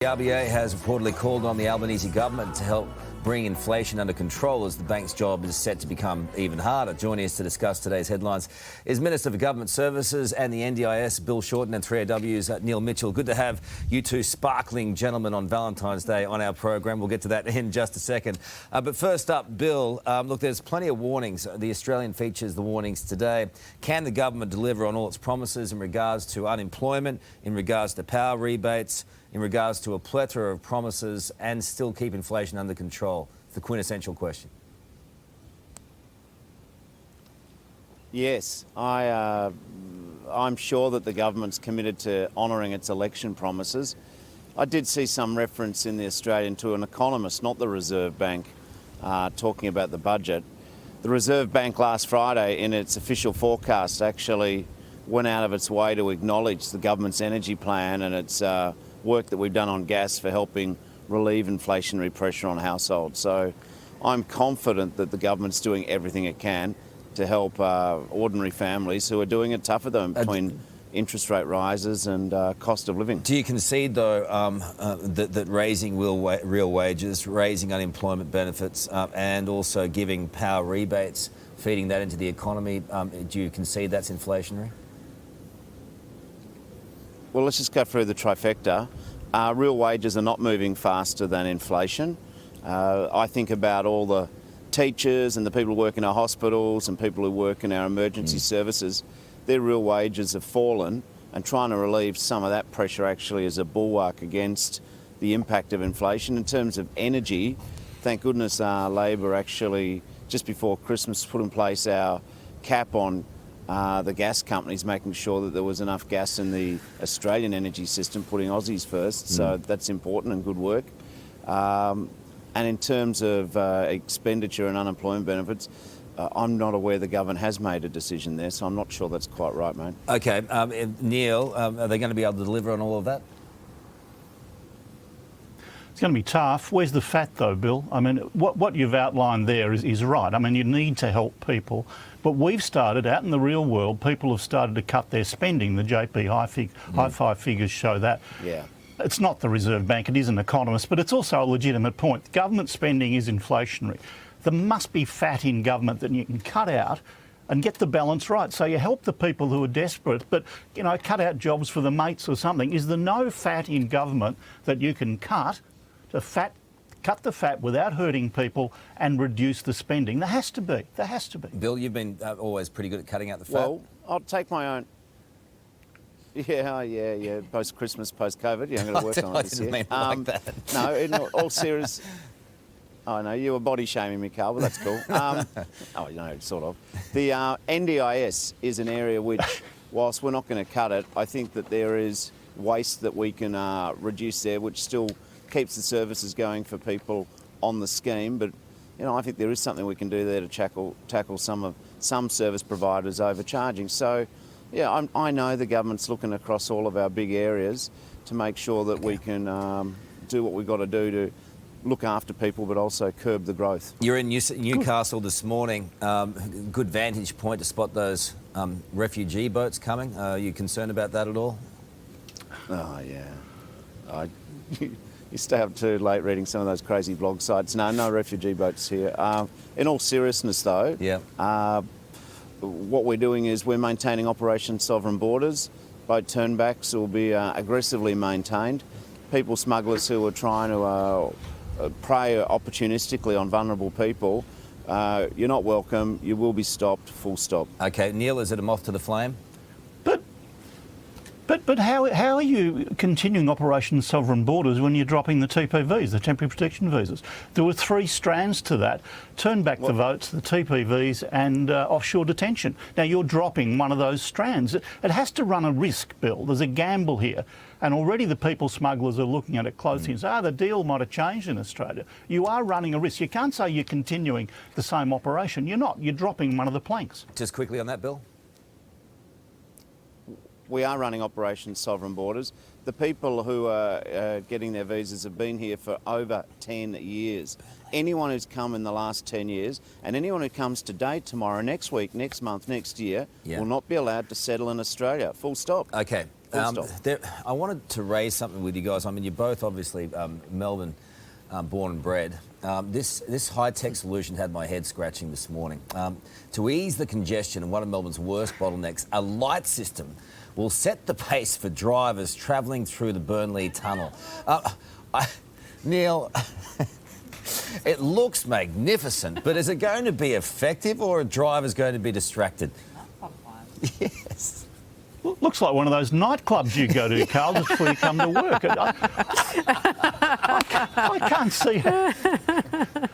The RBA has reportedly called on the Albanese government to help bring inflation under control as the bank's job is set to become even harder. Joining us to discuss today's headlines is Minister for Government Services and the NDIS, Bill Shorten, and 3AW's Neil Mitchell. Good to have you two sparkling gentlemen on Valentine's Day on our program. We'll get to that in just a second. But first up, Bill, look, there's plenty of warnings. The Australian features the warnings today. Can the government deliver on all its promises in regards to unemployment, in regards to power rebates, in regards to a plethora of promises and still keep inflation under control? It's the quintessential question. Yes, I'm sure that the government's committed to honouring its election promises. I did see some reference in The Australian to an economist, not the Reserve Bank, talking about the budget. The Reserve Bank last Friday, in its official forecast, actually went out of its way to acknowledge the government's energy plan and its work that we've done on gas for helping relieve inflationary pressure on households. So I'm confident that the government's doing everything it can to help ordinary families who are doing it tougher than between interest rate rises and cost of living. Do you concede, though, that raising real wages, raising unemployment benefits and also giving power rebates, feeding that into the economy, do you concede that's inflationary? Well, let's just go through the trifecta. Real wages are not moving faster than inflation. I think about all the teachers and the people who work in our hospitals and people who work in our emergency services. Their real wages have fallen, and trying to relieve some of that pressure actually is a bulwark against the impact of inflation. In terms of energy, thank goodness Labor actually, just before Christmas, put in place our cap on the gas companies, making sure that there was enough gas in the Australian energy system, putting Aussies first. So that's important and good work. And in terms of expenditure and unemployment benefits, I'm not aware the government has made a decision there, so I'm not sure that's quite right, mate. OK. Neil, are they going to be able to deliver on all of that? It's going to be tough. Where's the fat, though, Bill? I mean, what you've outlined there is right. I mean, you need to help people. But we've started, out in the real world, people have started to cut their spending. The JP Hi-Fi figures show that. Yeah. It's not the Reserve Bank, it is an economist, but it's also a legitimate point. Government spending is inflationary. There must be fat in government that you can cut out and get the balance right. So you help the people who are desperate, but, you know, cut out jobs for the mates or something. Is there no fat in government that you can cut the fat without hurting people and reduce the spending? There has to be. There has to be. Bill, you've been always pretty good at cutting out the fat. Well, I'll take my own. Yeah. Post-Christmas, post-COVID, I'm going to work on it this year. I didn't mean like that. No, in all serious. I know you were body shaming me, Karl, but that's cool. Sort of. The NDIS is an area which, whilst we're not going to cut it, I think that there is waste that we can reduce there, which still keeps the services going for people on the scheme. But I think there is something we can do there to tackle some service providers overcharging. So, yeah, I know the government's looking across all of our big areas to make sure that we can do what we've got to do to look after people, but also curb the growth. You're in Newcastle this morning. Good vantage point to spot those refugee boats coming. Are you concerned about that at all? Oh, yeah. You stay up too late reading some of those crazy blog sites. No refugee boats here. In all seriousness, though, what we're doing is we're maintaining Operation Sovereign Borders. Boat turnbacks will be aggressively maintained. People smugglers who are trying to prey opportunistically on vulnerable people, you're not welcome. You will be stopped, full stop. OK. Neil, is it a moth to the flame? But how are you continuing Operation Sovereign Borders when you're dropping the TPVs, the temporary protection visas? There were 3 strands to that. Turn back the votes, the TPVs and offshore detention. Now, you're dropping one of those strands. It has to run a risk, Bill. There's a gamble here. And already the people smugglers are looking at it closely and say, the deal might have changed in Australia. You are running a risk. You can't say you're continuing the same operation. You're not. You're dropping one of the planks. Just quickly on that, Bill. We are running Operation Sovereign Borders. The people who are getting their visas have been here for over 10 years. Anyone who's come in the last 10 years and anyone who comes today, tomorrow, next week, next month, next year will not be allowed to settle in Australia. Full stop. OK. Full stop. I wanted to raise something with you guys. I mean, you're both obviously Melbourne born and bred. This high-tech solution had my head scratching this morning. To ease the congestion in one of Melbourne's worst bottlenecks, a light system will set the pace for drivers travelling through the Burnley Tunnel. Neil, it looks magnificent, but is it going to be effective, or are drivers going to be distracted? Yes. Looks like one of those nightclubs you go to, Karl, just before you come to work. I can't see how,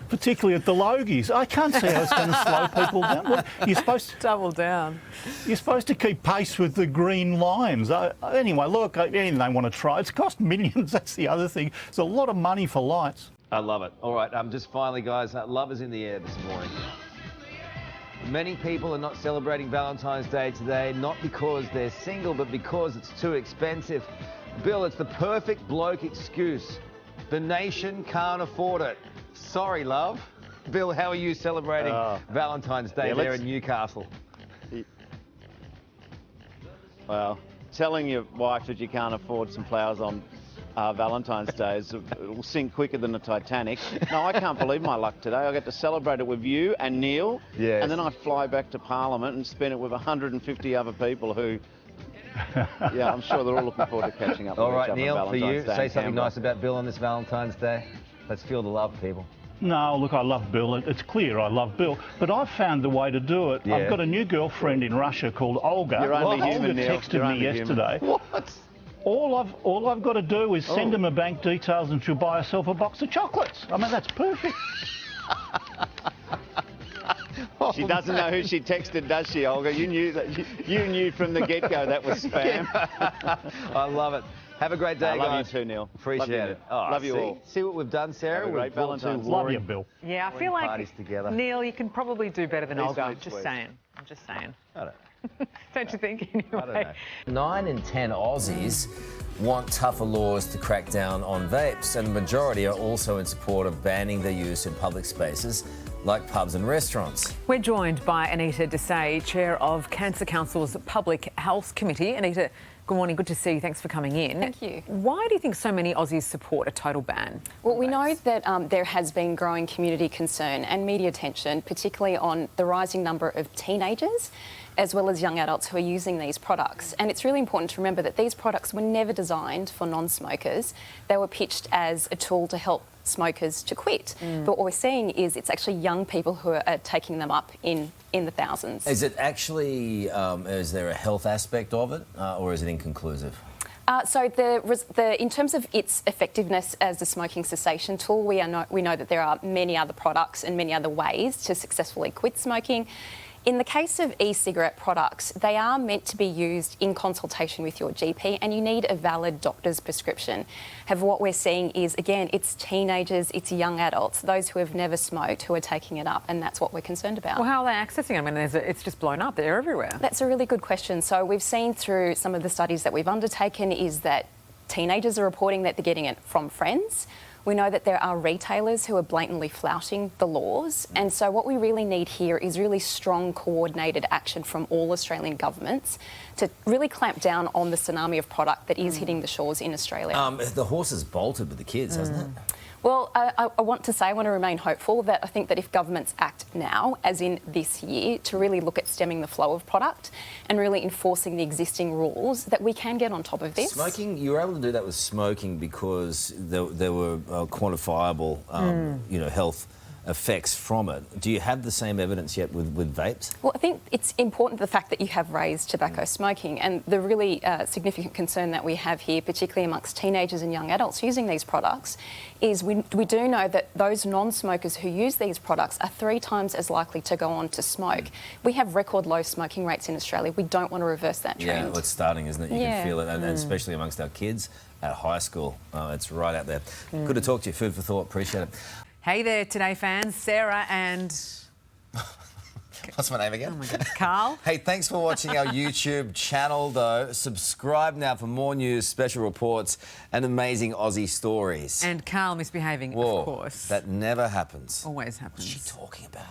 particularly at the Logies, I can't see how it's going to slow people down. Well, you're supposed to double down. You're supposed to keep pace with the green lines. Anyway, look, anything they want to try. It's cost millions, that's the other thing. It's a lot of money for lights. I love it. All right, just finally, guys, love is in the air this morning. Many people are not celebrating Valentine's Day today, not because they're single, but because it's too expensive. Bill, it's the perfect bloke excuse. The nation can't afford it. Sorry, love. Bill, how are you celebrating Valentine's Day there in Newcastle? Well, telling your wife that you can't afford some flowers on Valentine's Day it'll sink quicker than the Titanic. No, I can't believe my luck today. I get to celebrate it with you and Neil, and then I fly back to Parliament and spend it with 150 other people who, yeah, I'm sure they're all looking forward to catching up with each other on Neil, for you, Day say something nice about Bill on this Valentine's Day. Let's feel the love, people. No, look, I love Bill. It's clear I love Bill. But I've found a way to do it. Yeah. I've got a new girlfriend in Russia called Olga. You're only human, Olga Neil. texted You're me only yesterday. human. What? All I've got to do is send him her bank details and she'll buy herself a box of chocolates. I mean, that's perfect. She doesn't know who she texted, does she, Olga? You knew that. You knew from the get-go that was spam. I love it. Have a great day, I guys. love you too, Neil. Appreciate it. Oh, love you all. See what we've done, Sarah? Have a great Valentine's Day. Love you, Bill. Yeah, I feel like, parties together. Neil, you can probably do better than These Olga. sweet Just sweets. saying. I'm just saying. I don't know. Don't you think, anyway? I don't know. 9 in 10 Aussies want tougher laws to crack down on vapes, and the majority are also in support of banning their use in public spaces like pubs and restaurants. We're joined by Anita Desai, Chair of Cancer Council's Public Health Committee. Anita, good morning. Good to see you. Thanks for coming in. Thank you. Why do you think so many Aussies support a total ban? Well, we know that there has been growing community concern and media attention, particularly on the rising number of teenagers as well as young adults who are using these products. And it's really important to remember that these products were never designed for non-smokers. They were pitched as a tool to help smokers to quit. But what we're seeing is it's actually young people who are taking them up in the thousands. Is it actually, is there a health aspect of it, or is it inconclusive? So in terms of its effectiveness as a smoking cessation tool, we know that there are many other products and many other ways to successfully quit smoking. In the case of e-cigarette products, they are meant to be used in consultation with your GP, and you need a valid doctor's prescription. However, what we're seeing is, again, it's teenagers, it's young adults, those who have never smoked, who are taking it up, and that's what we're concerned about. Well, how are they accessing it? I mean, it's just blown up. They're everywhere. That's a really good question. So we've seen through some of the studies that we've undertaken is that teenagers are reporting that they're getting it from friends. We know that there are retailers who are blatantly flouting the laws, and so what we really need here is really strong coordinated action from all Australian governments to really clamp down on the tsunami of product that is hitting the shores in Australia. The horse has bolted with the kids, hasn't it? Well, I want to remain hopeful that I think that if governments act now, as in this year, to really look at stemming the flow of product and really enforcing the existing rules, that we can get on top of this. Smoking, you were able to do that with smoking because there were quantifiable, health effects from it. Do you have the same evidence yet with vapes? Well, I think it's important the fact that you have raised tobacco smoking, and the really significant concern that we have here, particularly amongst teenagers and young adults using these products, is we do know that those non-smokers who use these products are 3 times as likely to go on to smoke. We have record low smoking rates in Australia. We don't want to reverse that trend. Yeah, well, it's starting, isn't it? You can feel it, and especially amongst our kids at high school. It's right out there. Good to talk to you. Food for thought. Appreciate it. Hey there, Today fans. Sarah and... What's my name again? Oh, my goodness. Karl. Hey, thanks for watching our YouTube channel, though. Subscribe now for more news, special reports and amazing Aussie stories. And Karl misbehaving, Whoa, of course. that never happens. Always happens. What's she talking about?